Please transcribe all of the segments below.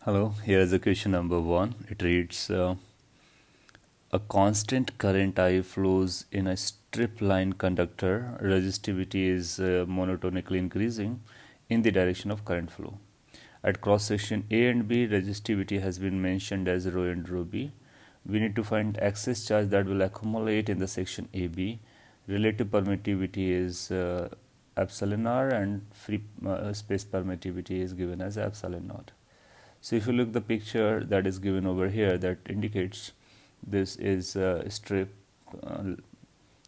Hello, here is the question number 1. It reads, a constant current I flows in a strip line conductor. Resistivity is monotonically increasing in the direction of current flow. At cross section A and B, resistivity has been mentioned as rho and rho B. We need to find excess charge that will accumulate in the section AB. Relative permittivity is epsilon r, and free space permittivity is given as epsilon naught. So if you look the picture that is given over here, that indicates this is a strip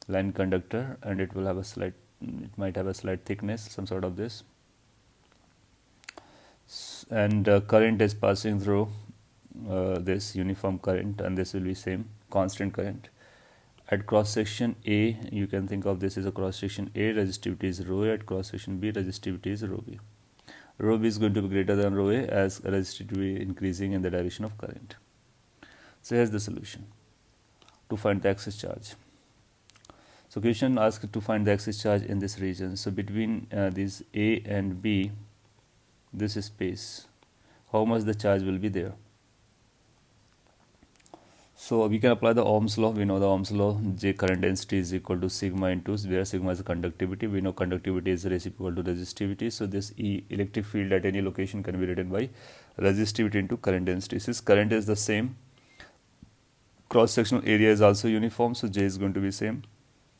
line conductor, and it might have a slight thickness, some sort of this, and current is passing through this uniform current, and this will be same constant current. At cross section A, you can think of this as a cross section A, resistivity is rho A. At cross section B, resistivity is rho B. Rho B is going to be greater than rho A as resistivity increasing in the direction of current. So here's the solution to find the excess charge. So question asks to find the excess charge in this region. So between these A and B, this is space. How much the charge will be there? So we can apply the Ohm's law. We know the Ohm's law. J current density is equal to sigma into, where sigma is the conductivity. We know conductivity is reciprocal to resistivity. So this E electric field at any location can be written by resistivity into current density. Since current is the same, cross-sectional area is also uniform, so J is going to be same.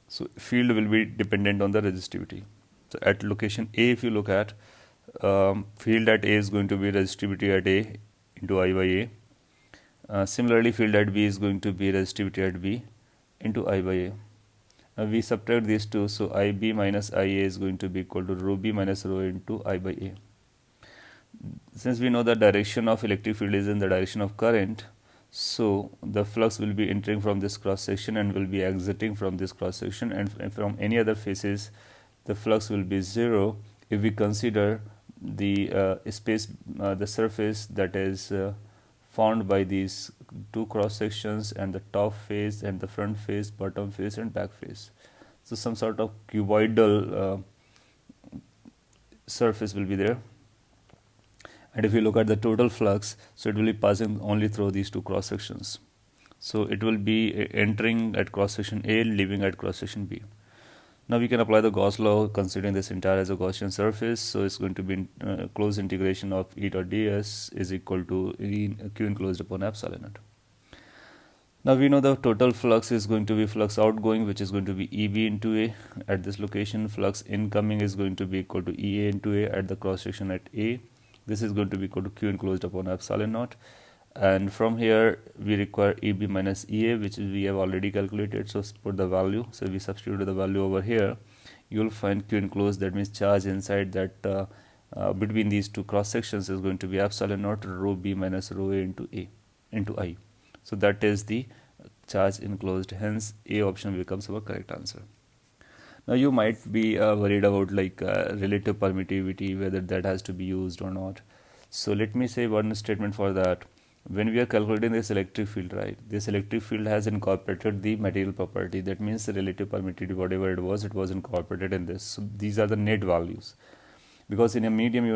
So field will be dependent on the resistivity. So at location A, if you look at field at A is going to be resistivity at A into I by A. Similarly, field at B is going to be resistivity at B into I by A. Now we subtract these two, so IB minus IA is going to be equal to rho B minus rho A into I by A. Since we know the direction of electric field is in the direction of current, so the flux will be entering from this cross section and will be exiting from this cross section, and from any other faces the flux will be zero if we consider the the surface that is formed by these two cross sections, and the top face and the front face, bottom face and back face. So some sort of cuboidal surface will be there. And if you look at the total flux, so it will be passing only through these two cross sections. So it will be entering at cross section A, leaving at cross section B. Now we can apply the Gauss law considering this entire as a Gaussian surface. So it's going to be closed integration of E dot ds is equal to Q enclosed upon epsilon naught. Now we know the total flux is going to be flux outgoing, which is going to be EB into A at this location. Flux incoming is going to be equal to EA into A at the cross section at A. This is going to be equal to Q enclosed upon epsilon naught. And from here we require EB minus EA, which we have already calculated. So put the value. So we substitute the value over here. You will find Q enclosed, that means charge inside that between these two cross sections is going to be epsilon naught rho B minus rho A into I. So that is the charge enclosed. Hence A option becomes our correct answer. Now you might be worried about relative permittivity, whether that has to be used or not. So let me say one statement for that. When we are calculating this electric field, right, this electric field has incorporated the material property. That means the relative permittivity, whatever it was incorporated in this. So these are the net values. Because in a medium,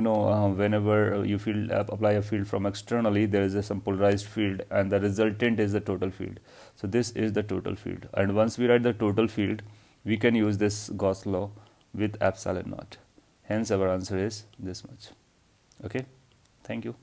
whenever you apply a field from externally, there is some polarized field, and the resultant is the total field. So this is the total field. And once we write the total field, we can use this Gauss law with epsilon naught. Hence our answer is this much. Okay, thank you.